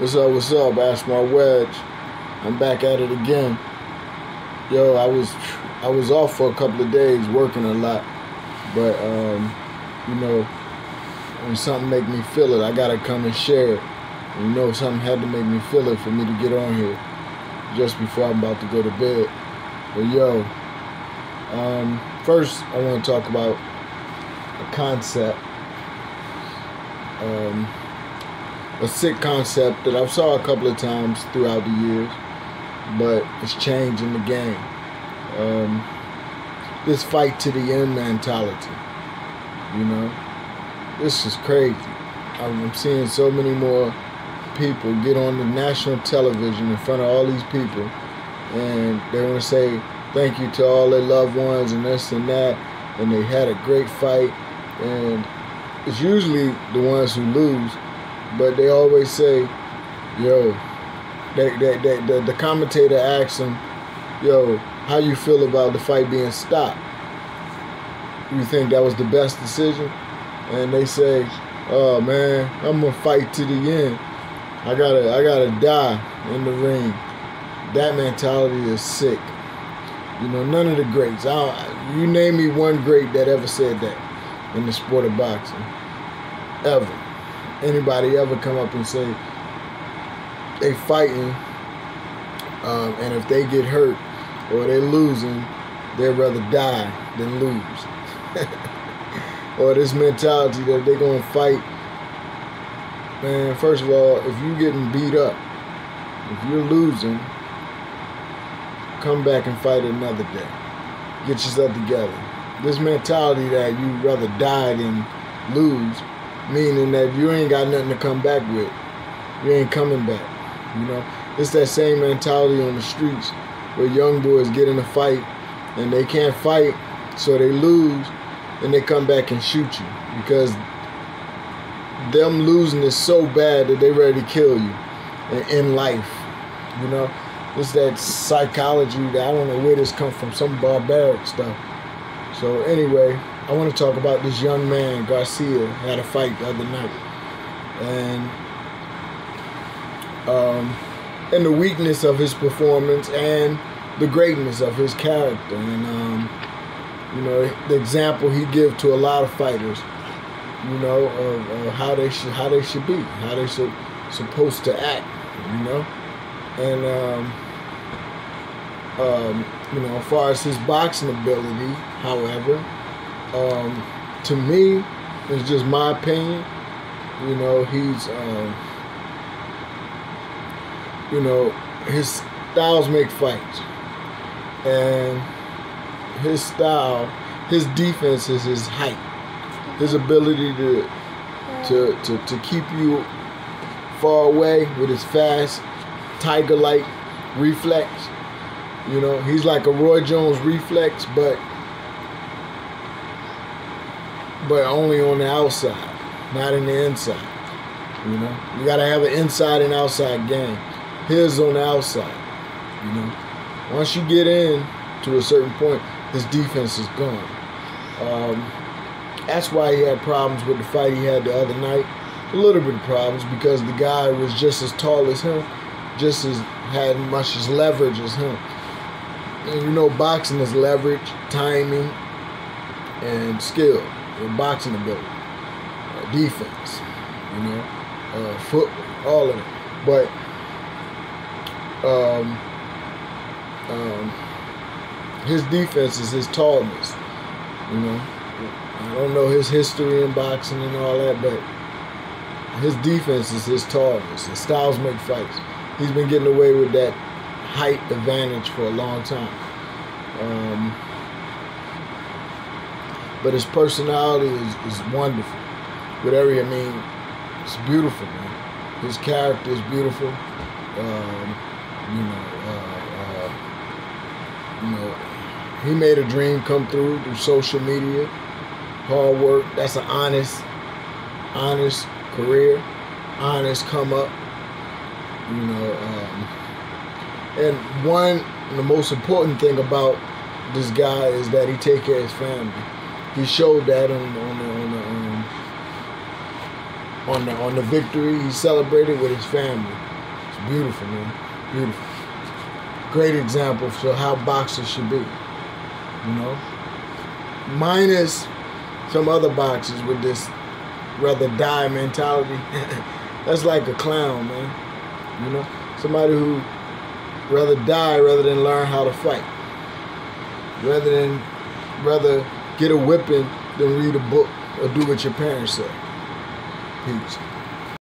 What's up? Ash my wedge. I'm back at it again. Yo, I was off for a couple of days working a lot, but when something make me feel it, I gotta come and share it. And, something had to make me feel it for me to get on here just before I'm about to go to bed. But first I want to talk about a concept. A sick concept that I've saw a couple of times throughout the years, but it's changing the game. This fight to the end mentality. This is crazy. I'm seeing so many more people get on the national television in front of all these people, and they want to say thank you to all their loved ones and this and that, and they had a great fight, and it's usually the ones who lose. But they always say, the commentator asks them, how you feel about the fight being stopped? You think that was the best decision? And they say, oh man, I'm gonna fight to the end. I gotta die in the ring. That mentality is sick. None of the greats. You name me one great that ever said that in the sport of boxing. Ever. Anybody ever come up and say they fighting, and if they get hurt or they're losing, they'd rather die than lose? Or this mentality that they're gonna fight. Man, first of all, if you're getting beat up, if you're losing, come back and fight another day. Get yourself together. This mentality that you'd rather die than lose, meaning that you ain't got nothing to come back with. You ain't coming back. It's that same mentality on the streets where young boys get in a fight and they can't fight, so they lose, and they come back and shoot you because them losing is so bad that they ready to kill you in life. It's that psychology that I don't know where this comes from, some barbaric stuff. So anyway, I want to talk about this young man, Garcia, had a fight the other night. And the weakness of his performance and the greatness of his character. And, the example he gives to a lot of fighters, of how they should be, how they supposed to act, And, as far as his boxing ability, however, to me, it's just my opinion. He's, his styles make fights, and his style, his defense is his height, his ability to keep you far away with his fast, tiger-like reflex. He's like a Roy Jones reflex, but only on the outside, not in the inside. You gotta have an inside and outside game. His on the outside. Once you get in to a certain point, his defense is gone. That's why he had problems with the fight he had the other night. A little bit of problems because the guy was just as tall as him, just as had much as leverage as him. And boxing is leverage, timing, and skill, and boxing ability, defense, footwork, all of it. But his defense is his tallness. I don't know his history in boxing and all that, but his defense is his tallness. His styles make fights. He's been getting away with that height advantage for a long time. But his personality is wonderful. It's beautiful, man. His character is beautiful. He made a dream come through social media, hard work. That's an honest career, honest come up. And the most important thing about this guy is that he take care of his family. He showed that on the victory. He celebrated with his family. Beautiful, man. Beautiful. Great example for how boxers should be. You know? Minus some other boxers with this rather die mentality. That's like a clown, man. You know? Somebody who rather die rather than learn how to fight. Rather get a whipping than read a book or do what your parents say. Peace.